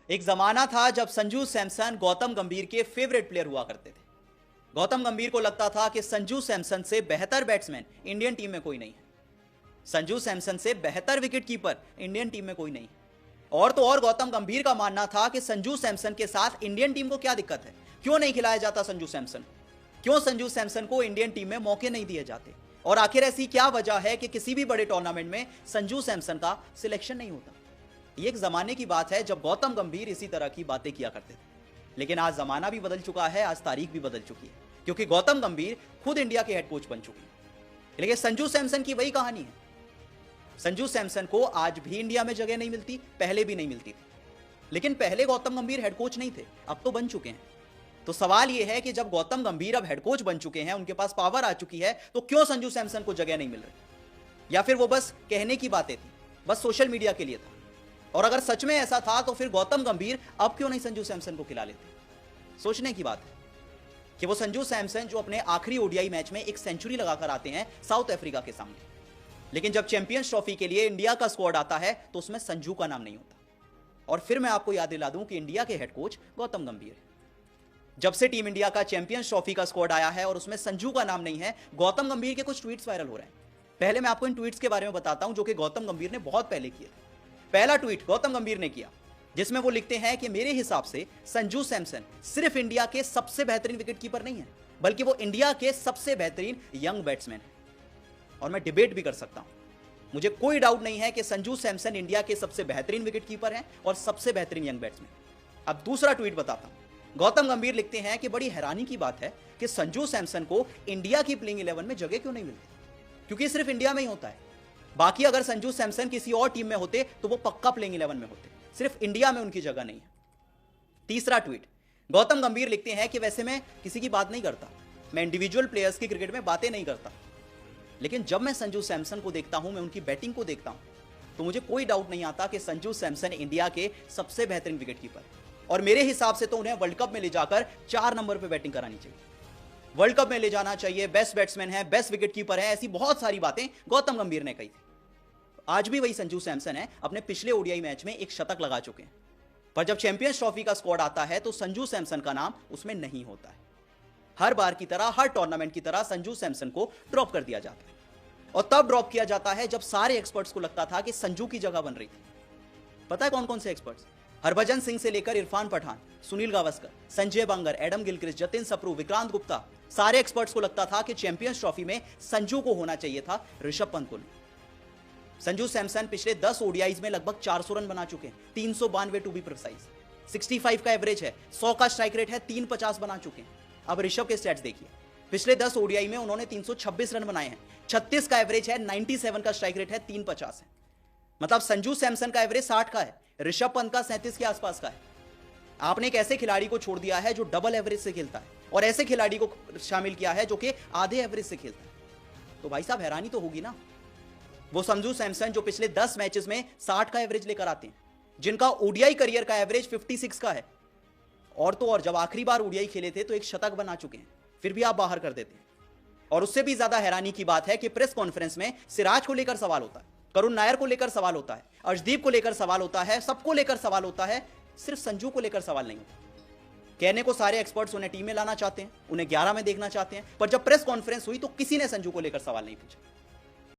एक जमाना था जब संजू सैमसन गौतम गंभीर के फेवरेट प्लेयर हुआ करते थे। गौतम गंभीर को लगता था कि संजू सैमसन से बेहतर बैट्समैन इंडियन टीम में कोई नहीं है। संजू सैमसन से बेहतर विकेट कीपर इंडियन टीम में कोई नहीं है। और तो और गौतम गंभीर का मानना था कि संजू सैमसन के साथ इंडियन टीम को क्या दिक्कत है, क्यों नहीं खिलाया जाता संजू सैमसन, क्यों संजू सैमसन को इंडियन टीम में मौके नहीं दिए जाते, और आखिर ऐसी क्या वजह है कि किसी भी बड़े टूर्नामेंट में संजू सैमसन का सिलेक्शन नहीं होता। ये एक जमाने की बात है जब गौतम गंभीर इसी तरह की बातें किया करते थे। लेकिन आज जमाना भी बदल चुका है, आज तारीख भी बदल चुकी है, क्योंकि गौतम गंभीर खुद इंडिया के हेड कोच बन चुके हैं। लेकिन संजू सैमसन की वही कहानी है। संजू सैमसन को आज भी इंडिया में जगह नहीं मिलती, पहले भी नहीं मिलती थी। लेकिन पहले गौतम गंभीर हेड कोच नहीं थे, अब तो बन चुके हैं। तो सवाल यह है कि जब गौतम गंभीर अब हेड कोच बन चुके हैं, उनके पास पावर आ चुकी है, तो क्यों संजू सैमसन को जगह नहीं मिल रही? या फिर वो बस कहने की बातें थी, बस सोशल मीडिया के लिए था? और अगर सच में ऐसा था तो फिर गौतम गंभीर अब क्यों नहीं संजू सैमसन को खिला लेते? सोचने की बात है कि वो संजू सैमसन जो अपने आखिरी ओडीआई मैच में एक सेंचुरी लगाकर आते हैं साउथ अफ्रीका के सामने, लेकिन जब चैंपियंस ट्रॉफी के लिए इंडिया का स्क्वाड आता है तो उसमें संजू का नाम नहीं होता। और फिर मैं आपको याद दिला दूं कि इंडिया के हेड कोच गौतम गंभीर है। जब से टीम इंडिया का चैंपियंस ट्रॉफी का स्क्वाड आया है और उसमें संजू का नाम नहीं है, गौतम गंभीर के कुछ ट्वीट्स वायरल हो रहे हैं। पहले मैं आपको इन ट्वीट्स के बारे में बताता हूं जो कि गौतम गंभीर ने बहुत पहले किए थे। पहला ट्वीट गौतम गंभीर ने किया जिसमें वो लिखते हैं कि मेरे हिसाब से संजू सैमसन सिर्फ इंडिया के सबसे बेहतरीन विकेट कीपर नहीं है, बल्कि वो इंडिया के सबसे बेहतरीन यंग बैट्समैन है। और मैं डिबेट भी कर सकता हूं, मुझे कोई डाउट नहीं है कि संजू सैमसन इंडिया के सबसे बेहतरीन विकेट कीपर हैं और सबसे बेहतरीन यंग बैट्समैन। अब दूसरा ट्वीट बताता हूं। गौतम गंभीर लिखते हैं कि बड़ी हैरानी की बात है कि संजू सैमसन को इंडिया की प्लेइंग 11 में जगह क्यों नहीं मिलती, क्योंकि सिर्फ इंडिया में ही होता है। बाकी अगर संजू सैमसन किसी और टीम में होते तो वो पक्का प्लेइंग 11 में होते, सिर्फ इंडिया में उनकी जगह नहीं है। तीसरा ट्वीट गौतम गंभीर लिखते हैं कि वैसे मैं किसी की बात नहीं करता, मैं इंडिविजुअल प्लेयर्स की क्रिकेट में बातें नहीं करता, लेकिन जब मैं संजू सैमसन को देखता हूं, मैं उनकी बैटिंग को देखता हूं, तो मुझे कोई डाउट नहीं आता कि संजू सैमसन इंडिया के सबसे बेहतरीन विकेट कीपर है। और मेरे हिसाब से तो उन्हें वर्ल्ड कप में ले जाकर 4 नंबर पर बैटिंग करानी चाहिए, वर्ल्ड कप में ले जाना चाहिए, बेस्ट बैट्समैन है, बेस्ट विकेट कीपर है, ऐसी बहुत सारी बातें गौतम गंभीर ने कही थी। आज भी वही संजू सैमसन है, अपने पिछले ओडीआई मैच में एक शतक लगा चुके हैं, पर जब चैंपियंस ट्रॉफी का स्क्वाड आता है तो संजू सैमसन का नाम उसमें नहीं होता है। हर बार की तरह, हर टूर्नामेंट की तरह संजू सैमसन को ड्रॉप कर दिया जाता है, और तब ड्रॉप किया जाता है जब सारे एक्सपर्ट्स को लगता था कि संजू की जगह बन रही थी। पता है कौन कौन से एक्सपर्ट्स? हरभजन सिंह से लेकर इरफान पठान, सुनील गावस्कर, संजय बांगर, एडम गिलक्रिस्ट, जतिन सप्रू, विक्रांत गुप्ता, सारे एक्सपर्ट्स को लगता था कि चैंपियंस ट्रॉफी में संजू को होना चाहिए था, ऋषभ पंत को नहीं। संजू सैमसन पिछले 10 ओडीआईज में लगभग 400 रन बना चुके हैं, 392 टू बी प्रिसाइज, 65 का एवरेज है, 100 का स्ट्राइक रेट है, 350 बना चुके हैं। अब ऋषभ के स्टैट्स देखिए, पिछले 10 ओडीआई में उन्होंने 326 रन बनाए हैं, 36 का एवरेज है, 97 का स्ट्राइक रेट है, 350 है। मतलब संजू सैमसन का एवरेज 60 का है, ऋषभ पंत का 37 के आसपास का है। आपने एक ऐसे खिलाड़ी को छोड़ दिया है जो डबल एवरेज से खेलता है, और ऐसे खिलाड़ी को शामिल किया है जो कि आधे एवरेज से खेलता है। तो भाई साहब हैरानी तो होगी ना। वो संजू सैमसन जो पिछले 10 मैचेस में 60 का एवरेज लेकर आते हैं, जिनका ओडीआई करियर का एवरेज 56 का है, और तो और जब आखिरी बार ओडीआई खेले थे तो एक शतक बना चुके हैं, फिर भी आप बाहर कर देते हैं। और उससे भी ज्यादा हैरानी की बात है कि प्रेस कॉन्फ्रेंस में सिराज को लेकर सवाल होता है, करुण नायर को लेकर सवाल होता है, अर्शदीप को लेकर सवाल होता है, सबको लेकर सवाल होता है, सिर्फ संजू को लेकर सवाल नहीं होता। कहने को सारे एक्सपर्ट्स उन्हें टीम में लाना चाहते हैं, उन्हें 11 में देखना चाहते हैं, पर जब प्रेस कॉन्फ्रेंस हुई तो किसी ने संजू को लेकर सवाल नहीं पूछा।